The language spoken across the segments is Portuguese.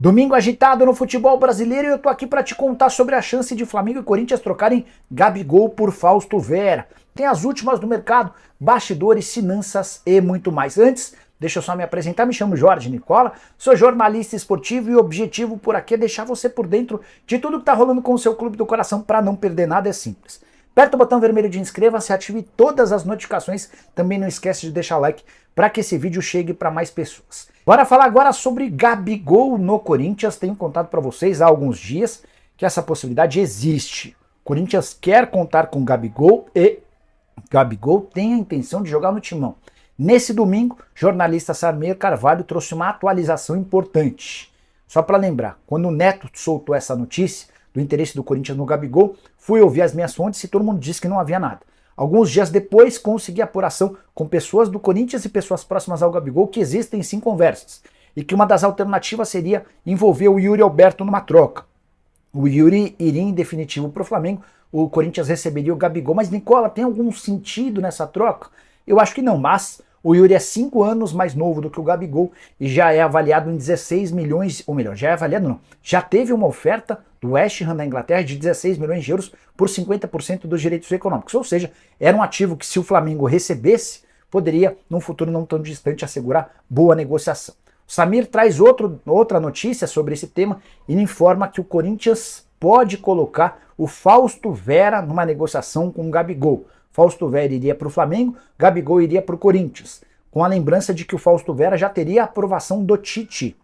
Domingo agitado no futebol brasileiro e eu tô aqui para te contar sobre a chance de Flamengo e Corinthians trocarem Gabigol por Fausto Vera. Tem as últimas do mercado, bastidores, finanças e muito mais. Antes, deixa eu só me apresentar, me chamo Jorge Nicola, sou jornalista esportivo e o objetivo por aqui é deixar você por dentro de tudo que tá rolando com o seu clube do coração para não perder nada, é simples. Aperta o botão vermelho de inscreva-se, ative todas as notificações, também não esquece de deixar o like para que esse vídeo chegue para mais pessoas. Bora falar agora sobre Gabigol no Corinthians. Tenho contado para vocês há alguns dias que essa possibilidade existe. O Corinthians quer contar com Gabigol e Gabigol tem a intenção de jogar no Timão. Nesse domingo, o jornalista Samir Carvalho trouxe uma atualização importante. Só para lembrar, quando o Neto soltou essa notícia do interesse do Corinthians no Gabigol, fui ouvir as minhas fontes e todo mundo disse que não havia nada. Alguns dias depois, consegui apuração com pessoas do Corinthians e pessoas próximas ao Gabigol que existem sim conversas, e que uma das alternativas seria envolver o Yuri Alberto numa troca. O Yuri iria em definitivo para o Flamengo, o Corinthians receberia o Gabigol, mas Nicola, tem algum sentido nessa troca? Eu acho que não, mas o Yuri é 5 anos mais novo do que o Gabigol e já é avaliado em 16 milhões, ou melhor, já é avaliado não, já teve uma oferta do West Ham da Inglaterra de 16 milhões de euros por 50% dos direitos econômicos, ou seja, era um ativo que se o Flamengo recebesse, poderia, num futuro não tão distante, assegurar boa negociação. O Samir traz outra notícia sobre esse tema e informa que o Corinthians pode colocar o Fausto Vera numa negociação com o Gabigol. Fausto Vera iria para o Flamengo, Gabigol iria para o Corinthians, com a lembrança de que o Fausto Vera já teria a aprovação do Tite.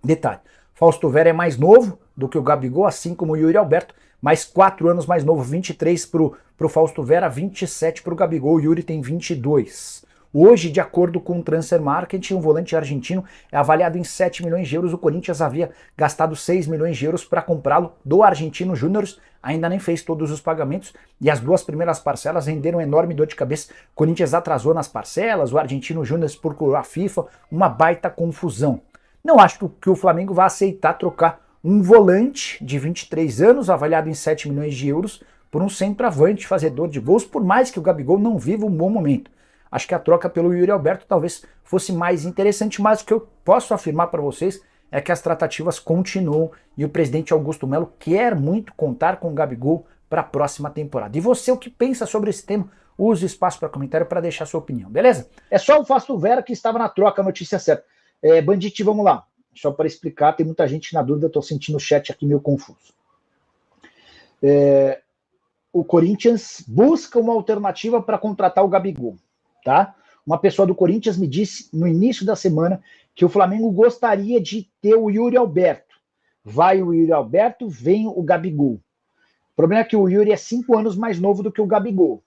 Detalhe, Fausto Vera é mais novo do que o Gabigol, assim como o Yuri Alberto, mais 4 anos mais novo, 23 para o Fausto Vera, 27 para o Gabigol, o Yuri tem 22. Hoje, de acordo com o Transfer Market, um volante argentino é avaliado em 7 milhões de euros, o Corinthians havia gastado 6 milhões de euros para comprá-lo do Argentino Júnior, ainda nem fez todos os pagamentos, e as 2 primeiras parcelas renderam um enorme dor de cabeça. O Corinthians atrasou nas parcelas, o Argentino Júnior procurou a FIFA, uma baita confusão. Não acho que o Flamengo vai aceitar trocar um volante de 23 anos, avaliado em 7 milhões de euros, por um centroavante fazedor de gols, por mais que o Gabigol não viva um bom momento. Acho que a troca pelo Yuri Alberto talvez fosse mais interessante, mas o que eu posso afirmar para vocês é que as tratativas continuam e o presidente Augusto Melo quer muito contar com o Gabigol para a próxima temporada. E você, o que pensa sobre esse tema? Use o espaço para comentário para deixar sua opinião, beleza? É só o Fausto Vera que estava na troca, a notícia certa. Bandite, vamos lá. Só para explicar, tem muita gente na dúvida, estou sentindo o chat aqui meio confuso. O Corinthians busca uma alternativa para contratar o Gabigol. Tá? Uma pessoa do Corinthians me disse no início da semana que o Flamengo gostaria de ter o Yuri Alberto. Vai o Yuri Alberto, vem o Gabigol. O problema é que o Yuri é 5 anos mais novo do que o Gabigol.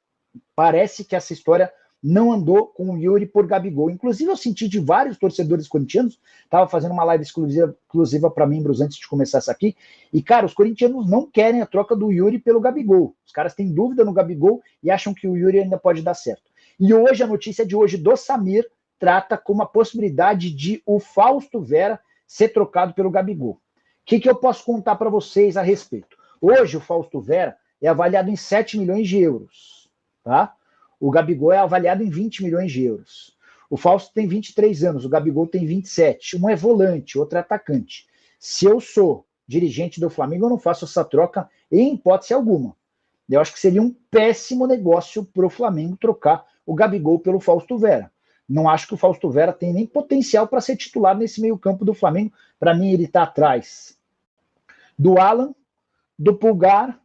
Parece que essa história não andou com o Yuri por Gabigol. Inclusive eu senti de vários torcedores corintianos, estava fazendo uma live exclusiva para membros antes de começar essa aqui, e cara, os corintianos não querem a troca do Yuri pelo Gabigol. Os caras têm dúvida no Gabigol e acham que o Yuri ainda pode dar certo. E hoje, a notícia de hoje do Samir trata como a possibilidade de o Fausto Vera ser trocado pelo Gabigol. O que eu posso contar para vocês a respeito? Hoje, o Fausto Vera é avaliado em 7 milhões de euros. Tá? O Gabigol é avaliado em 20 milhões de euros. O Fausto tem 23 anos, o Gabigol tem 27. Um é volante, outro é atacante. Se eu sou dirigente do Flamengo, eu não faço essa troca em hipótese alguma. Eu acho que seria um péssimo negócio para o Flamengo trocar o Gabigol pelo Fausto Vera. Não acho que o Fausto Vera tem nem potencial para ser titular nesse meio campo do Flamengo. Para mim, ele está atrás do Alan, do Pulgar,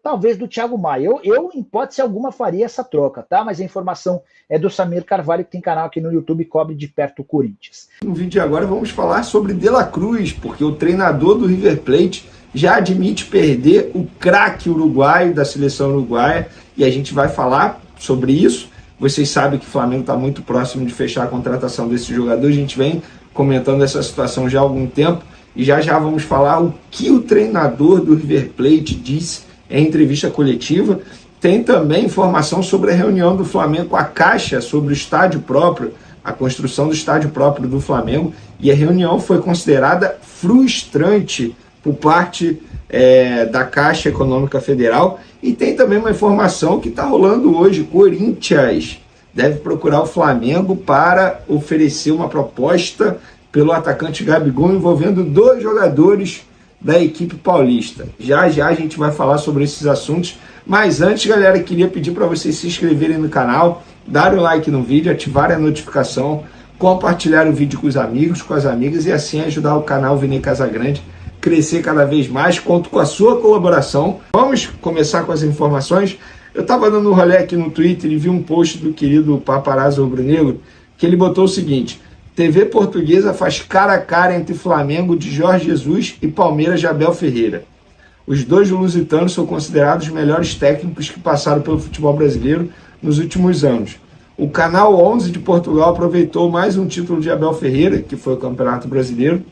talvez do Thiago Maia. Eu, em hipótese alguma, faria essa troca, tá? Mas a informação é do Samir Carvalho, que tem canal aqui no YouTube e cobre de perto o Corinthians. No vídeo de agora vamos falar sobre De La Cruz, porque o treinador do River Plate já admite perder o craque uruguaio da seleção uruguaia, e a gente vai falar sobre isso. Vocês sabem que o Flamengo está muito próximo de fechar a contratação desse jogador, a gente vem comentando essa situação já há algum tempo, e já vamos falar o que o treinador do River Plate disse em entrevista coletiva. Tem também informação sobre a reunião do Flamengo com a Caixa, sobre o estádio próprio, a construção do estádio próprio do Flamengo, e a reunião foi considerada frustrante por parte da Caixa Econômica Federal. E tem também uma informação que está rolando hoje: Corinthians deve procurar o Flamengo para oferecer uma proposta pelo atacante Gabigol, envolvendo 2 jogadores da equipe paulista. Já já a gente vai falar sobre esses assuntos, mas antes, galera, queria pedir para vocês se inscreverem no canal, darem um like no vídeo, ativarem a notificação, compartilhar o vídeo com os amigos, com as amigas e assim ajudar o canal Vini Casagrande crescer cada vez mais. Conto com a sua colaboração. Vamos começar com as informações. Eu estava dando um rolê aqui no Twitter e vi um post do querido paparazzo rubro-negro que ele botou o seguinte: TV portuguesa faz cara a cara entre Flamengo de Jorge Jesus e Palmeiras de Abel Ferreira. Os 2 lusitanos são considerados os melhores técnicos que passaram pelo futebol brasileiro nos últimos anos. O Canal 11 de Portugal aproveitou mais um título de Abel Ferreira, que foi o Campeonato Brasileiro,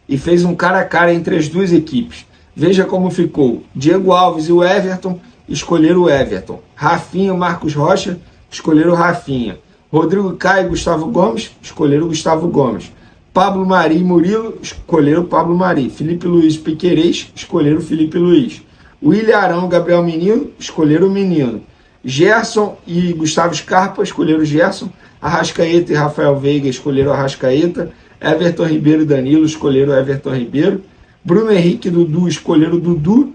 e fez um cara a cara entre as 2 equipes. Veja como ficou. Diego Alves e o Everton escolheram o Everton. Rafinha e Marcos Rocha escolheram o Rafinha. Rodrigo Caio e Gustavo Gomes escolheram o Gustavo Gomes. Pablo Mari e Murilo escolheram o Pablo Mari. Felipe Luiz e Piquerez escolheram o Felipe Luiz. William Arão e Gabriel Menino escolheram o Menino. Gerson e Gustavo Scarpa escolheram o Gerson. Arrascaeta e Rafael Veiga escolheram o Arrascaeta. Everton Ribeiro e Danilo escolheram o Everton Ribeiro. Bruno Henrique e Dudu escolheram o Dudu.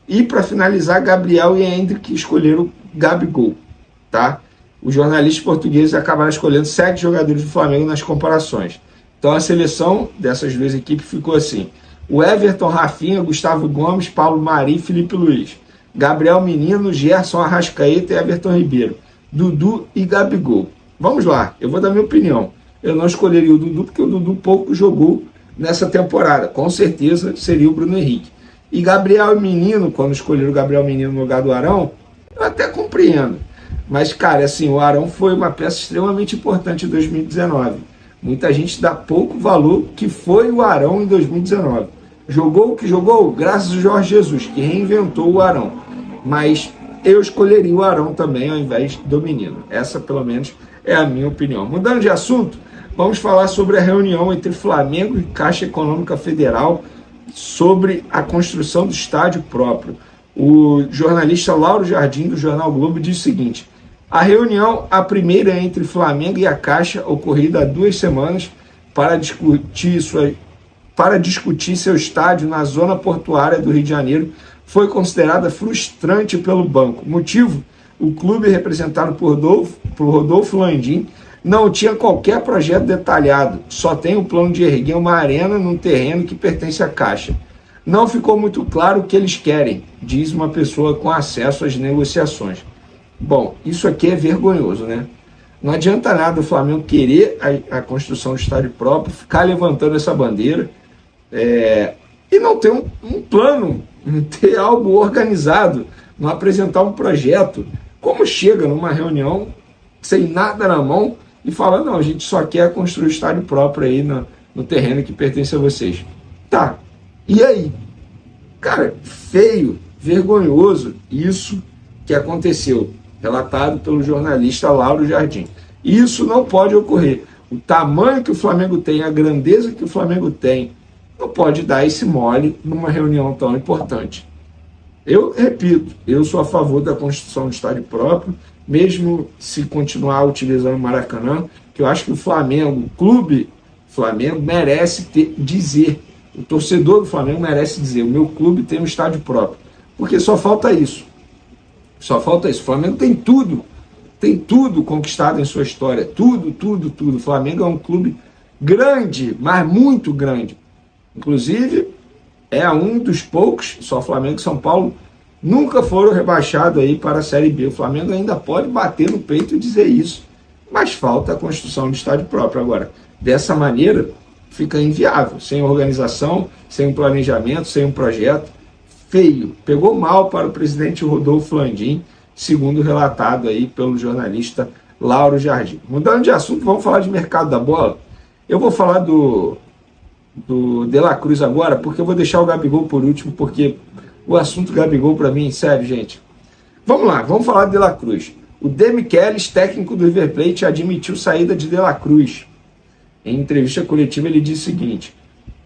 E para finalizar, Gabriel e Hendrick escolheram o Gabigol. Tá? Os jornalistas portugueses acabaram escolhendo 7 jogadores do Flamengo nas comparações. Então a seleção dessas 2 equipes ficou assim: o Everton, Rafinha, Gustavo Gomes, Paulo Mari e Felipe Luiz. Gabriel Menino, Gerson, Arrascaeta e Everton Ribeiro. Dudu e Gabigol. Vamos lá, eu vou dar minha opinião. Eu não escolheria o Dudu porque o Dudu pouco jogou nessa temporada. Com certeza seria o Bruno Henrique. E Gabriel Menino, quando escolheram o Gabriel Menino no lugar do Arão, eu até compreendo. Mas, cara, assim, o Arão foi uma peça extremamente importante em 2019. Muita gente dá pouco valor que foi o Arão em 2019. Jogou o que jogou graças ao Jorge Jesus, que reinventou o Arão. Mas eu escolheria o Arão também ao invés do Menino. Essa, pelo menos, é a minha opinião. Mudando de assunto, vamos falar sobre a reunião entre Flamengo e Caixa Econômica Federal sobre a construção do estádio próprio. O jornalista Lauro Jardim, do Jornal Globo, diz o seguinte: a reunião, a primeira entre Flamengo e a Caixa, ocorrida há 2 semanas, para discutir seu estádio na zona portuária do Rio de Janeiro, foi considerada frustrante pelo banco. Motivo? O clube, representado por Rodolfo Landim, não tinha qualquer projeto detalhado, só tem o plano de erguer uma arena num terreno que pertence à Caixa. Não ficou muito claro o que eles querem, diz uma pessoa com acesso às negociações. Bom, isso aqui é vergonhoso, né? Não adianta nada o Flamengo querer a construção do estádio próprio, ficar levantando essa bandeira e não ter um plano, não ter algo organizado, não apresentar um projeto. Como chega numa reunião sem nada na mão e fala: não, a gente só quer construir o estádio próprio aí no terreno que pertence a vocês. Tá, e aí? Cara, feio, vergonhoso isso que aconteceu, relatado pelo jornalista Lauro Jardim. Isso não pode ocorrer. O tamanho que o Flamengo tem, a grandeza que o Flamengo tem, não pode dar esse mole numa reunião tão importante. Eu repito, eu sou a favor da construção do estádio próprio, mesmo se continuar utilizando o Maracanã, que eu acho que o Flamengo, o clube Flamengo, merece dizer, o torcedor do Flamengo merece dizer: o meu clube tem um estádio próprio. Porque só falta isso. Só falta isso. O Flamengo tem tudo conquistado em sua história. Tudo. O Flamengo é um clube grande, mas muito grande. Inclusive, é um dos poucos, só Flamengo e São Paulo, nunca foram rebaixados aí para a Série B. O Flamengo ainda pode bater no peito e dizer isso. Mas falta a construção de estádio próprio. Agora, dessa maneira, fica inviável. Sem organização, sem um planejamento, sem um projeto. Feio. Pegou mal para o presidente Rodolfo Landim, segundo relatado aí pelo jornalista Lauro Jardim. Mudando de assunto, vamos falar de mercado da bola. Eu vou falar do De La Cruz agora, porque eu vou deixar o Gabigol por último, porque o assunto Gabigol para mim, sério, gente. Vamos lá, vamos falar de De La Cruz. O Demichelis, técnico do River Plate, admitiu saída de De La Cruz. Em entrevista coletiva ele disse o seguinte,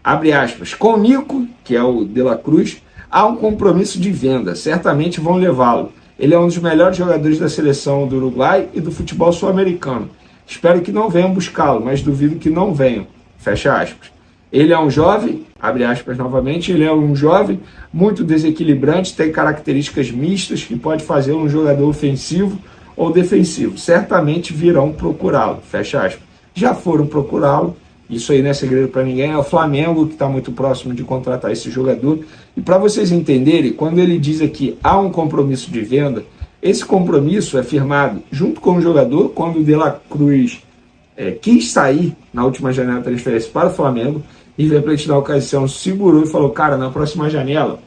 abre aspas, com o Nico, que é o De La Cruz, há um compromisso de venda, certamente vão levá-lo. Ele é um dos melhores jogadores da seleção do Uruguai e do futebol sul-americano. Espero que não venham buscá-lo, mas duvido que não venham. fecha aspas. Ele é um jovem, abre aspas novamente, ele é um jovem muito desequilibrante, tem características mistas que pode fazê-lo um jogador ofensivo ou defensivo. Certamente virão procurá-lo, fecha aspas. Já foram procurá-lo, isso aí não é segredo para ninguém, é o Flamengo que está muito próximo de contratar esse jogador. E para vocês entenderem, quando ele diz aqui há um compromisso de venda, esse compromisso é firmado junto com o jogador, quando o De La Cruz quis sair na última janela de transferência para o Flamengo. River Plate na ocasião segurou e falou, cara, na próxima janela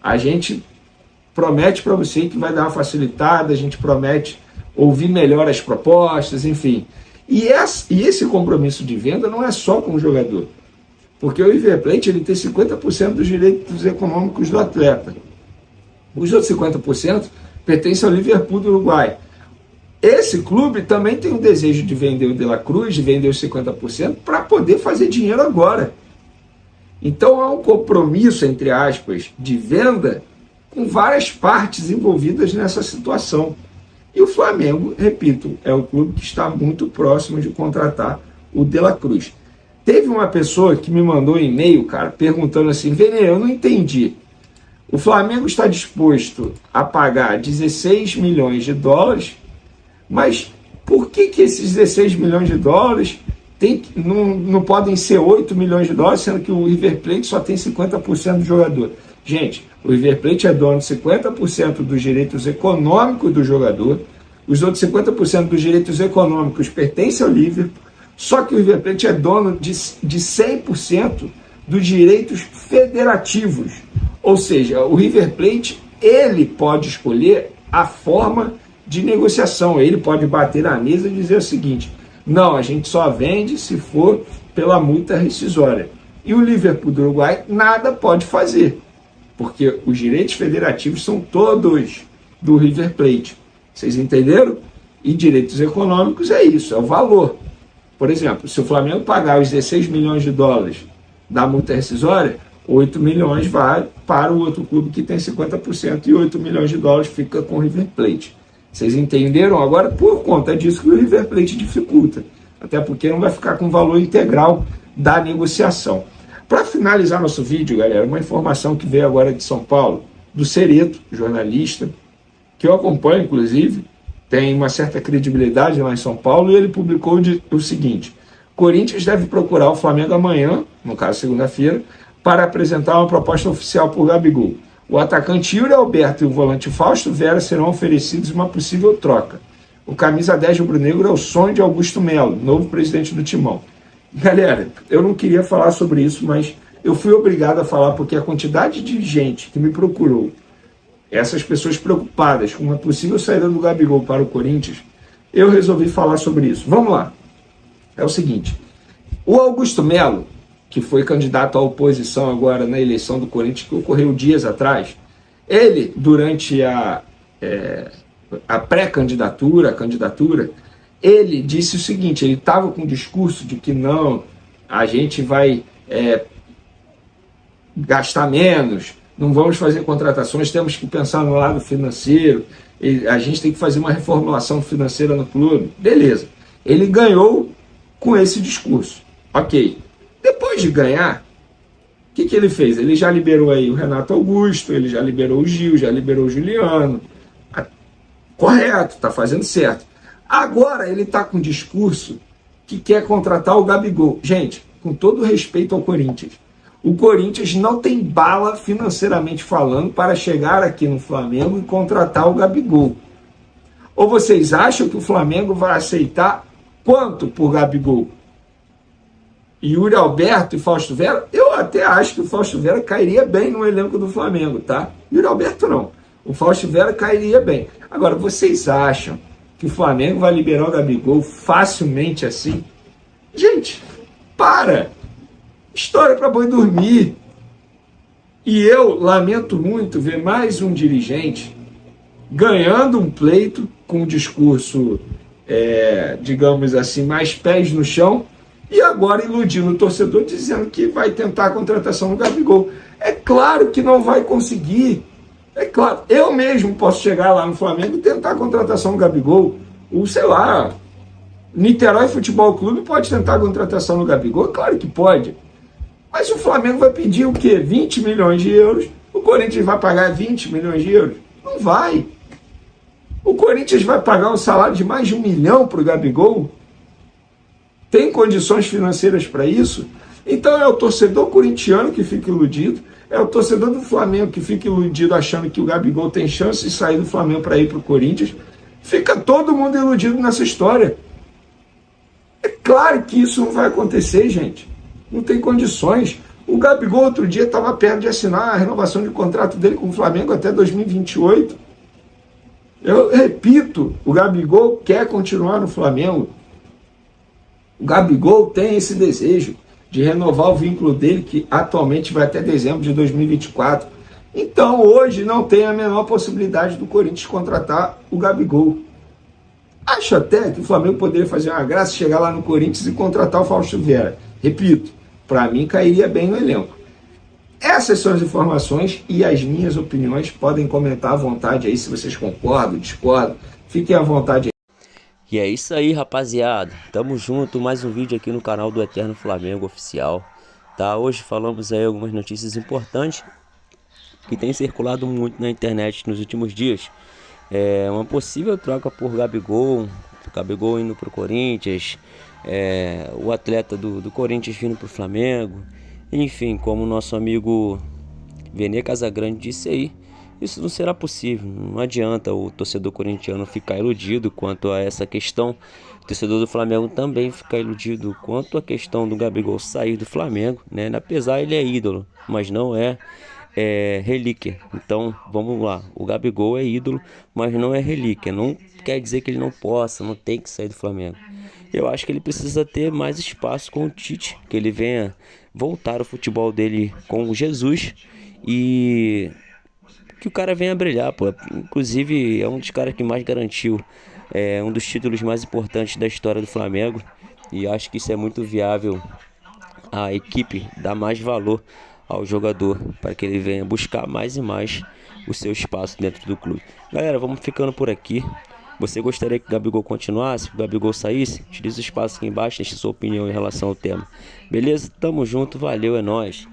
a gente promete para você que vai dar uma facilitada, a gente promete ouvir melhor as propostas, enfim. E esse compromisso de venda não é só com o jogador, porque o River Plate ele tem 50% dos direitos econômicos do atleta. Os outros 50% pertencem ao Liverpool do Uruguai. Esse clube também tem o desejo de vender o De La Cruz, de vender os 50%, para poder fazer dinheiro agora. Então há um compromisso, entre aspas, de venda com várias partes envolvidas nessa situação. E o Flamengo, repito, é o clube que está muito próximo de contratar o De La Cruz. Teve uma pessoa que me mandou um e-mail, cara, perguntando assim, Vene, eu não entendi. O Flamengo está disposto a pagar 16 milhões de dólares, mas por que esses 16 milhões de dólares não podem ser 8 milhões de dólares, sendo que o River Plate só tem 50% do jogador? Gente, o River Plate é dono de 50% dos direitos econômicos do jogador, os outros 50% dos direitos econômicos pertencem ao Liverpool, só que o River Plate é dono de 100% dos direitos federativos. Ou seja, o River Plate ele pode escolher a forma de negociação, ele pode bater na mesa e dizer o seguinte, não, a gente só vende se for pela multa rescisória. E o Liverpool do Uruguai nada pode fazer, porque os direitos federativos são todos do River Plate. Vocês entenderam? E direitos econômicos é isso, é o valor. Por exemplo, se o Flamengo pagar os 16 milhões de dólares da multa rescisória, 8 milhões vai para o outro clube que tem 50% e 8 milhões de dólares fica com o River Plate. Vocês entenderam? Agora, por conta disso que o River Plate dificulta. Até porque não vai ficar com o valor integral da negociação. Para finalizar nosso vídeo, galera, uma informação que veio agora de São Paulo, do Cereto, jornalista, que eu acompanho, inclusive, tem uma certa credibilidade lá em São Paulo, e ele publicou o seguinte, Corinthians deve procurar o Flamengo amanhã, no caso segunda-feira, para apresentar uma proposta oficial por Gabigol. O atacante Yuri Alberto e o volante Fausto Vera serão oferecidos uma possível troca. O camisa 10 rubro-negro é o sonho de Augusto Melo, novo presidente do Timão. Galera, eu não queria falar sobre isso, mas eu fui obrigado a falar porque a quantidade de gente que me procurou, essas pessoas preocupadas com uma possível saída do Gabigol para o Corinthians, eu resolvi falar sobre isso. Vamos lá. É o seguinte, o Augusto Melo, que foi candidato à oposição agora na eleição do Corinthians, que ocorreu dias atrás, ele, durante a pré-candidatura, a candidatura, ele disse o seguinte, ele estava com o discurso de que não, a gente vai gastar menos, não vamos fazer contratações, temos que pensar no lado financeiro, a gente tem que fazer uma reformulação financeira no clube. Beleza, ele ganhou com esse discurso, ok. Depois de ganhar, o que ele fez? Ele já liberou aí o Renato Augusto, ele já liberou o Gil, já liberou o Juliano. Correto, está fazendo certo. Agora ele está com um discurso que quer contratar o Gabigol. Gente, com todo respeito ao Corinthians, o Corinthians não tem bala financeiramente falando para chegar aqui no Flamengo e contratar o Gabigol. Ou vocês acham que o Flamengo vai aceitar quanto por Gabigol? Yuri Alberto e Fausto Vera, eu até acho que o Fausto Vera cairia bem no elenco do Flamengo, tá? Yuri Alberto não, o Fausto Vera cairia bem. Agora, vocês acham que o Flamengo vai liberar o Gabigol facilmente assim? Gente, para! História para boi dormir. E eu lamento muito ver mais um dirigente ganhando um pleito com um discurso, digamos assim, mais pés no chão, e agora iludindo o torcedor dizendo que vai tentar a contratação do Gabigol. É claro que não vai conseguir. É claro, eu mesmo posso chegar lá no Flamengo e tentar a contratação do Gabigol, ou sei lá, Niterói Futebol Clube pode tentar a contratação no Gabigol? Claro que pode. Mas o Flamengo vai pedir o quê? 20 milhões de euros. O Corinthians vai pagar 20 milhões de euros? Não vai. O Corinthians vai pagar um salário de mais de 1 milhão para o Gabigol? Tem condições financeiras para isso? Então é o torcedor corintiano que fica iludido, é o torcedor do Flamengo que fica iludido achando que o Gabigol tem chance de sair do Flamengo para ir para o Corinthians. Fica todo mundo iludido nessa história. É claro que isso não vai acontecer, gente. Não tem condições. O Gabigol outro dia estava perto de assinar a renovação de contrato dele com o Flamengo até 2028. Eu repito, o Gabigol quer continuar no Flamengo. O Gabigol tem esse desejo de renovar o vínculo dele, que atualmente vai até dezembro de 2024. Então, hoje, não tem a menor possibilidade do Corinthians contratar o Gabigol. Acho até que o Flamengo poderia fazer uma graça, chegar lá no Corinthians e contratar o Fausto Vera. Repito, para mim cairia bem no elenco. Essas são as informações e as minhas opiniões. Podem comentar à vontade aí se vocês concordam, discordam. Fiquem à vontade aí. E é isso aí, rapaziada. Tamo junto, mais um vídeo aqui no canal do Eterno Flamengo Oficial. Tá? Hoje falamos aí algumas notícias importantes que tem circulado muito na internet nos últimos dias. Uma possível troca por Gabigol indo pro Corinthians, o atleta do Corinthians vindo pro Flamengo. Enfim, como o nosso amigo Vene Casagrande disse aí, isso não será possível. Não adianta o torcedor corintiano ficar iludido quanto a essa questão. O torcedor do Flamengo também ficar iludido quanto a questão do Gabigol sair do Flamengo, né? Apesar ele é ídolo, mas não é relíquia. Então vamos lá, o Gabigol é ídolo, mas não é relíquia. Não quer dizer que ele não tem que sair do Flamengo. Eu acho que ele precisa ter mais espaço com o Tite, que ele venha voltar o futebol dele com o Jesus e que o cara venha brilhar, pô. Inclusive é um dos caras que mais garantiu um dos títulos mais importantes da história do Flamengo, e acho que isso é muito viável. A equipe dá mais valor ao jogador para que ele venha buscar mais e mais o seu espaço dentro do clube. Galera, vamos ficando por aqui. Você gostaria que o Gabigol continuasse, que o Gabigol saísse? Utilize o espaço aqui embaixo, deixe sua opinião em relação ao tema. Beleza? Tamo junto, valeu, é nóis.